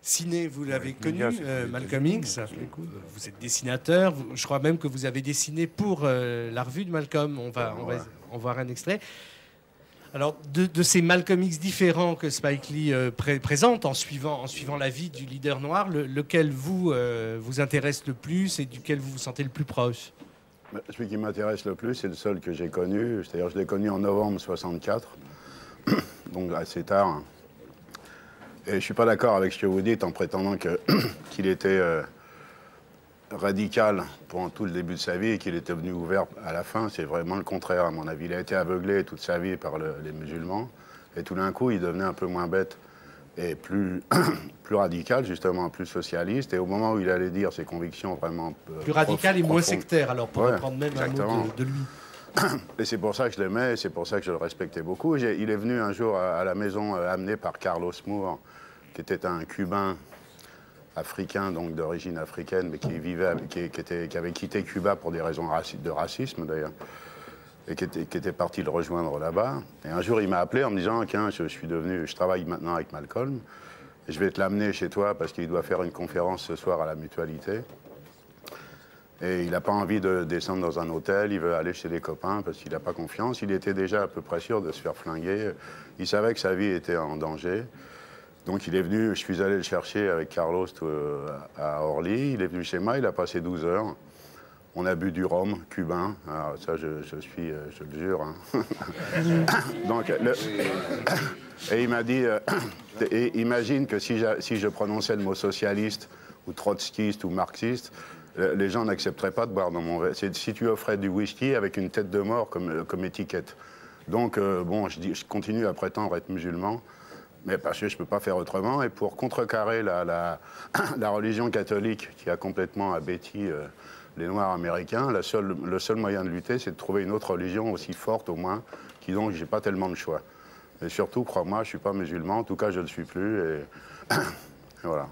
ciné, vous l'avez connu, Malcolm X. Vous êtes dessinateur. Je crois même que vous avez dessiné pour la revue de Malcolm. On va en voir un extrait. Alors, de ces Malcolm X différents que Spike Lee présente en suivant la vie du leader noir, lequel vous intéresse le plus et duquel vous vous sentez le plus proche? Celui qui m'intéresse le plus, c'est le seul que j'ai connu. C'est-à-dire, je l'ai connu en novembre 64, donc assez tard. Et je ne suis pas d'accord avec ce que vous dites en prétendant qu'il était radical pendant tout le début de sa vie et qu'il était devenu ouvert à la fin. C'est vraiment le contraire, à mon avis. Il a été aveuglé toute sa vie par les musulmans. Et tout d'un coup, il devenait un peu moins bête et plus radical, justement, plus socialiste. Et au moment où il allait dire ses convictions vraiment... plus radical et moins sectaire, alors, pour reprendre même exactement. Un mot de lui. Et c'est pour ça que je l'aimais, et c'est pour ça que je le respectais beaucoup. Il est venu un jour à la maison, amené par Carlos Moore, qui était un Cubain africain, donc d'origine africaine, mais qui avait quitté Cuba pour des raisons de racisme, d'ailleurs, et qui était parti le rejoindre là-bas. Et un jour, il m'a appelé en me disant, tiens, je travaille maintenant avec Malcolm, et je vais te l'amener chez toi parce qu'il doit faire une conférence ce soir à la Mutualité. Et il n'a pas envie de descendre dans un hôtel, il veut aller chez des copains parce qu'il n'a pas confiance. Il était déjà à peu près sûr de se faire flinguer. Il savait que sa vie était en danger. Donc il est venu, je suis allé le chercher avec Carlos à Orly. Il est venu chez moi, il a passé 12 heures. On a bu du rhum cubain. Alors ça, je le jure. Hein. Donc, et il m'a dit, imagine que si je prononçais le mot socialiste ou trotskiste ou marxiste, les gens n'accepteraient pas de boire dans mon verre. C'est si tu offrais du whisky avec une tête de mort comme étiquette. Donc, bon, je continue à prétendre être musulman, mais parce que je ne peux pas faire autrement. Et pour contrecarrer la religion catholique qui a complètement abéti les Noirs américains, le seul moyen de lutter, c'est de trouver une autre religion aussi forte, au moins, qui donc, j'ai pas tellement de choix. Et surtout, crois-moi, je ne suis pas musulman. En tout cas, je ne le suis plus. Et voilà.